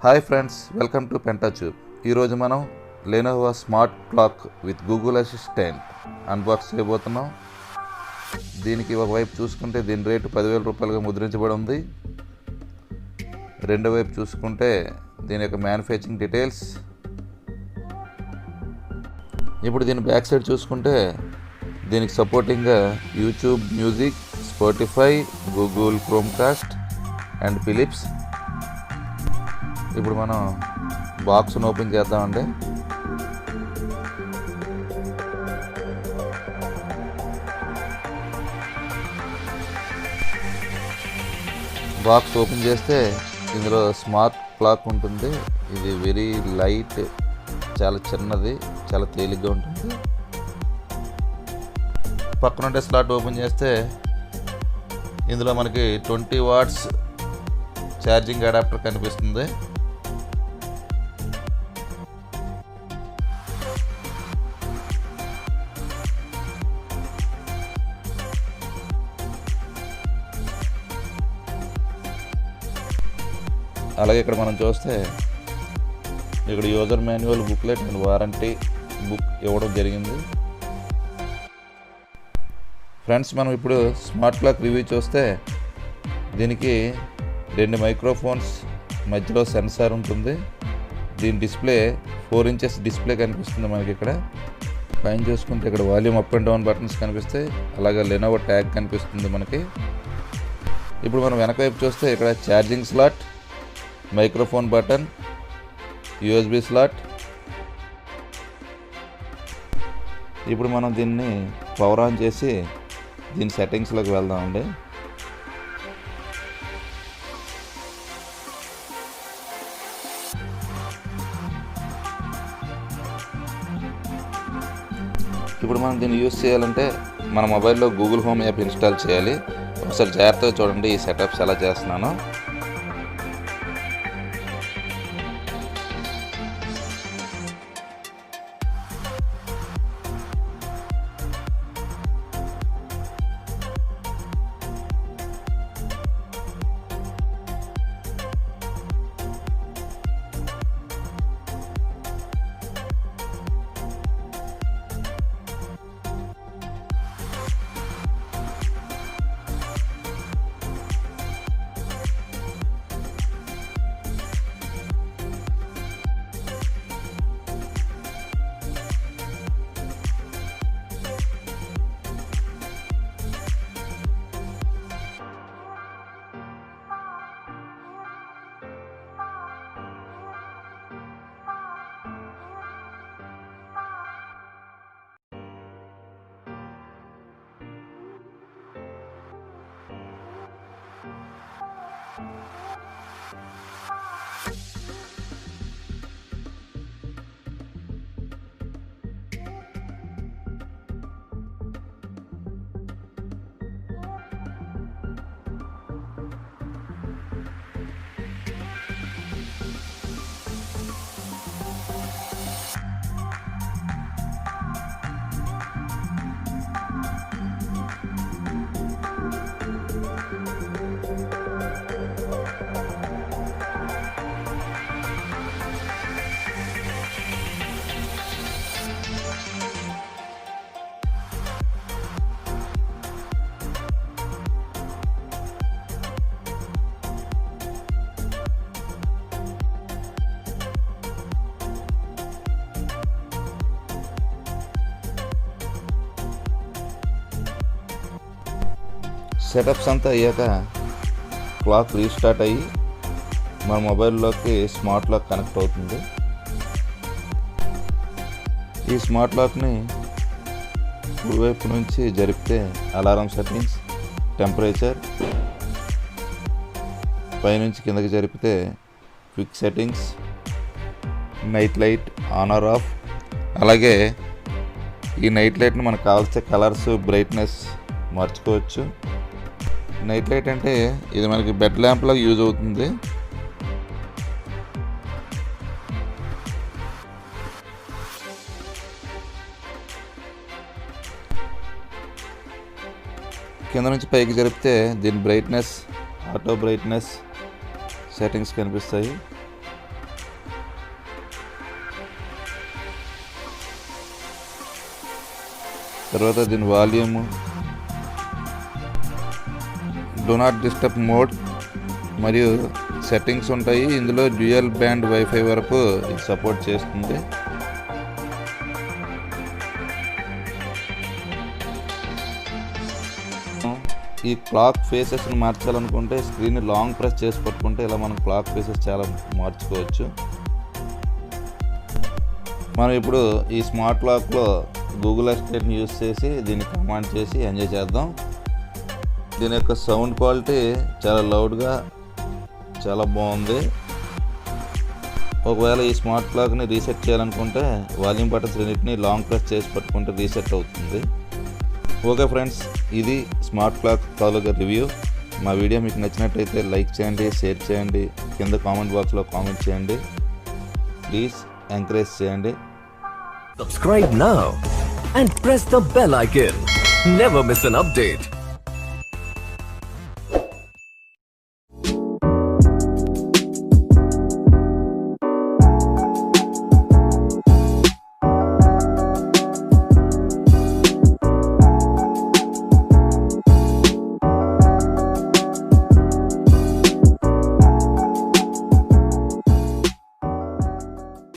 Hi friends, welcome to Penta tube. ఈరోజు మనం Lenovo smart clock with Google assistant unbox చేయబోతున్నాం. దీనికి ఒకవైపు చూసుకుంటే దీని రేటు 10,000 రూపాయలుగా ముద్రించబడి ఉంది. రెండో వైపు చూసుకుంటే దీని యొక్క మ్యానుఫ్యాక్చరింగ్ డీటెయిల్స్. ఇప్పుడు దీని బ్యాక్ సైడ్ చూసుకుంటే దీనికి సపోర్టింగ్గా YouTube music, Spotify, Google Chromecast and Philips. ఇప్పుడు మనం బాక్స్ను ఓపెన్ చేద్దామండి. బాక్స్ ఓపెన్ చేస్తే ఇందులో స్మార్ట్ క్లాక్ ఉంటుంది. ఇది వెరీ లైట్, చాలా చిన్నది, చాలా తేలిగ్గా ఉంటుంది. పక్కనుండే స్లాట్ ఓపెన్ చేస్తే ఇందులో మనకి 20 వాట్స్ ఛార్జింగ్ అడాప్టర్ కనిపిస్తుంది. అలాగే ఇక్కడ మనం చూస్తే ఇక్కడ user manual, booklet and warranty book ఇవ్వడం జరిగింది. ఫ్రెండ్స్, మనం ఇప్పుడు స్మార్ట్ క్లాక్ రివ్యూ చూస్తే దీనికి 2 మైక్రోఫోన్స్, మధ్యలో సెన్సార్ ఉంటుంది. దీని డిస్ప్లే 4 ఇంచెస్ డిస్ప్లే కనిపిస్తుంది మనకి. ఇక్కడ పైన చూసుకుంటే ఇక్కడ volume up and down buttons కనిపిస్తాయి. అలాగే లెనోవో ట్యాగ్ కనిపిస్తుంది మనకి. ఇప్పుడు మనం వెనక వైపు చూస్తే ఇక్కడ charging slot, microphone button, USB slot. ఇప్పుడు మనం దీన్ని పవర్ ఆన్ చేసి దీని సెట్టింగ్స్లోకి వెళ్దామండి. ఇప్పుడు మనం దీన్ని యూజ్ చేయాలంటే మన మొబైల్లో గూగుల్ హోమ్ యాప్ ఇన్స్టాల్ చేయాలి. ఒకసారి జాగ్రత్తగా చూడండి ఈ సెటప్స్ ఎలా చేస్తున్నానో. సెటప్స్ అంతా అయ్యాక క్లాక్ రీస్టార్ట్ అయ్యి మన మొబైల్లోకి స్మార్ట్ లాక్ కనెక్ట్ అవుతుంది. ఈ స్మార్ట్ లాక్ని కుడివైపు నుంచి జరిపితే అలారం సెట్టింగ్స్, టెంపరేచర్, పైనుంచి కిందకి జరిపితే quick settings, night light on or off. అలాగే ఈ నైట్ లైట్ని మనకు కావాల్సిన కలర్స్, బ్రైట్నెస్ మార్చుకోవచ్చు. నైట్ లైట్ అంటే ఇది మనకి బెడ్ ల్యాంప్లా యూజ్ అవుతుంది. కింద నుంచి పైకి జరిపితే దీని బ్రైట్నెస్, ఆటో బ్రైట్నెస్ సెట్టింగ్స్ కనిపిస్తాయి. తర్వాత దీని volume, do not disturb mode మరియు సెట్టింగ్స్ ఉంటాయి. ఇందులో డ్యూయల్ బ్యాండ్ వైఫై వరకు ఇది సపోర్ట్ చేస్తుంది. ఈ క్లాక్ ఫేసెస్ని మార్చాలనుకుంటే స్క్రీన్ని లాంగ్ ప్రెస్ చేసి పట్టుకుంటే ఇలా మనం క్లాక్ ఫేసెస్ చాలా మార్చుకోవచ్చు. మనం ఇప్పుడు ఈ స్మార్ట్ క్లాక్లో గూగుల్ అసిస్టెంట్ని యూజ్ చేసి దీన్ని కమాండ్ చేసి ఎంజాయ్ చేద్దాం. దీని యొక్క సౌండ్ క్వాలిటీ చాలా లౌడ్గా చాలా బాగుంది. ఒకవేళ ఈ స్మార్ట్ క్లాక్ని రీసెట్ చేయాలనుకుంటే వాల్యూమ్ బటన్స్ రెండింటిని లాంగ్ ప్రెస్ చేసి పట్టుకుంటే రీసెట్ అవుతుంది. ఓకే ఫ్రెండ్స్, ఇది స్మార్ట్ క్లాక్ తాలూకా రివ్యూ. మా వీడియో మీకు నచ్చినట్టయితే లైక్ చేయండి, షేర్ చేయండి, కింద కామెంట్ బాక్స్లో కామెంట్ చేయండి. ప్లీజ్ ఎంకరేజ్ చేయండి. Subscribe now and press the bell icon. Never miss an update.